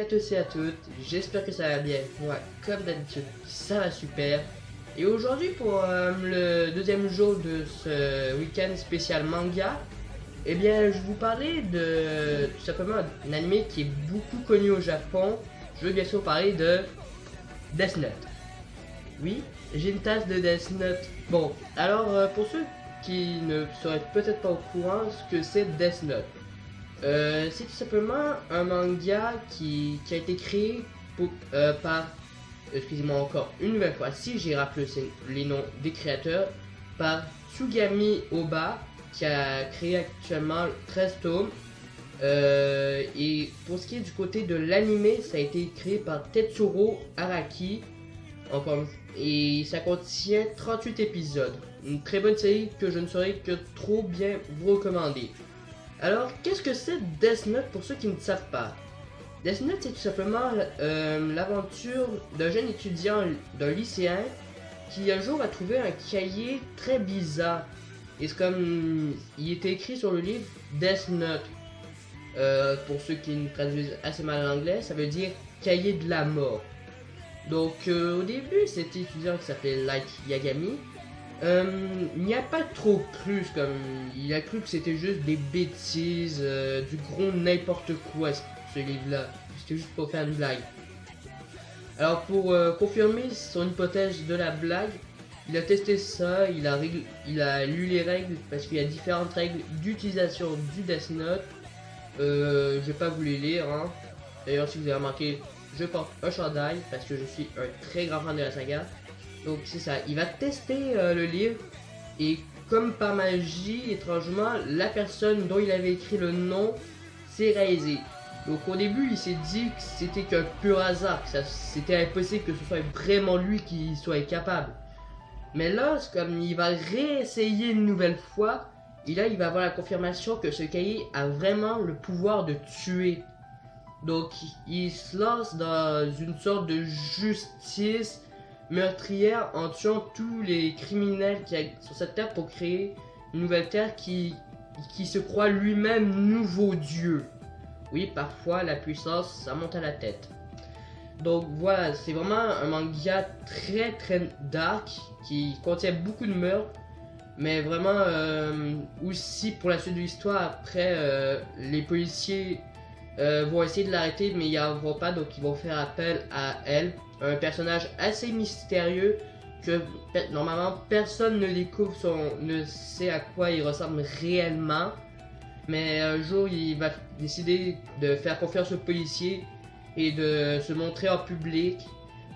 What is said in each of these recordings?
à tous et à toutes, j'espère que ça va bien. Moi, comme d'habitude, ça va super. Et aujourd'hui, pour le deuxième jour de ce week-end spécial manga, eh bien, je vais vous parler de tout simplement un anime qui est beaucoup connu au Japon. Je veux bien sûr parler de Death Note. Oui, j'ai une tasse de Death Note. Bon, alors pour ceux qui ne seraient peut-être pas au courant ce que c'est Death Note. C'est tout simplement un manga qui a été créé par, excusez-moi encore une nouvelle fois, si j'ai rappelé les noms des créateurs, par Tsugami Oba, qui a créé actuellement 13 tomes. Et pour ce qui est du côté de l'anime, ça a été créé par Tetsuro Araki, et ça contient 38 épisodes. Une très bonne série que je ne saurais que trop bien vous recommander. Alors, qu'est-ce que c'est Death Note pour ceux qui ne savent pas? Death Note, c'est tout simplement l'aventure d'un jeune étudiant, d'un lycéen, qui un jour va trouver un cahier très bizarre. Et c'est comme il était écrit sur le livre Death Note. Pour ceux qui ne traduisent assez mal l'anglais, ça veut dire cahier de la mort. Donc, au début, cet étudiant qui s'appelait Light Yagami, il n'y a pas trop cru, comme il a cru que c'était juste des bêtises, du gros n'importe quoi ce livre-là. C'était juste pour faire une blague. Alors pour confirmer son hypothèse de la blague, il a testé ça, il a lu les règles parce qu'il y a différentes règles d'utilisation du Death Note. Je vais pas vous les lire, hein. D'ailleurs, si vous avez remarqué, je porte un chandail parce que je suis un très grand fan de la saga. Donc c'est ça, il va tester le livre et comme par magie, étrangement, la personne dont il avait écrit le nom s'est réalisée. Donc au début, il s'est dit que c'était qu'un pur hasard, que c'était impossible que ce soit vraiment lui qui soit capable. Mais là, c'est comme il va réessayer une nouvelle fois, et là il va avoir la confirmation que ce cahier a vraiment le pouvoir de tuer. Donc il se lance dans une sorte de justice meurtrière en tuant tous les criminels qui y sur cette terre pour créer une nouvelle terre qui se croit lui-même nouveau dieu. Oui, parfois la puissance ça monte à la tête. Donc voilà, c'est vraiment un manga très dark qui contient beaucoup de meurtres, mais vraiment aussi pour la suite de l'histoire après les policiers vont essayer de l'arrêter mais ils n'y arriveront pas, donc ils vont faire appel à elle, un personnage assez mystérieux que normalement personne ne découvre, ne sait à quoi il ressemble réellement, mais un jour il va décider de faire confiance aux policiers et de se montrer en public.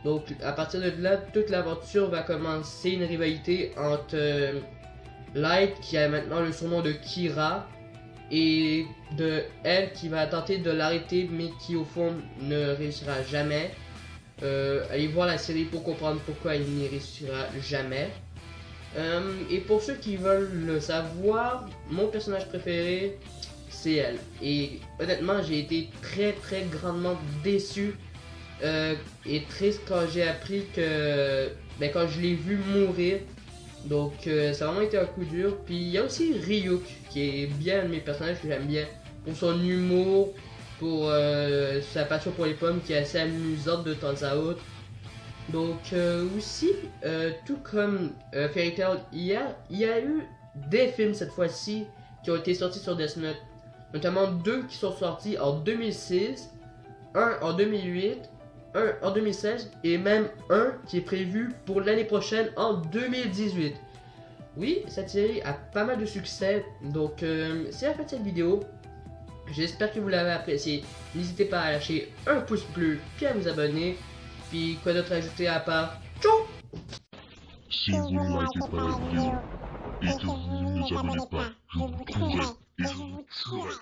Donc à partir de là, toute l'aventure va commencer, une rivalité entre Light qui a maintenant le surnom de Kira et de elle qui va tenter de l'arrêter mais qui au fond ne réussira jamais. Allez voir la série pour comprendre pourquoi il n'y réussira jamais. Et pour ceux qui veulent le savoir, mon personnage préféré c'est elle. Et honnêtement j'ai été très grandement déçu et triste quand j'ai appris que quand je l'ai vu mourir. Donc ça a vraiment été un coup dur. Puis il y a aussi Ryuk qui est bien un de mes personnages que j'aime bien pour son humour, pour sa passion pour les pommes qui est assez amusante de temps à autre. Donc aussi, tout comme Fairy Tail, il y a eu des films cette fois-ci qui ont été sortis sur Death Note. Notamment deux qui sont sortis en 2006, un en 2008, un en 2016 et même un qui est prévu pour l'année prochaine en 2018. Oui, cette série a pas mal de succès, donc c'est la fin de cette vidéo. J'espère que vous l'avez apprécié. N'hésitez pas à lâcher un pouce bleu puis à vous abonner. Puis quoi d'autre à ajouter à part? Ciao! Si vous ne likez pas la vidéo et que vous ne vous abonnez pas, je vous trouverai et je vous tuerai.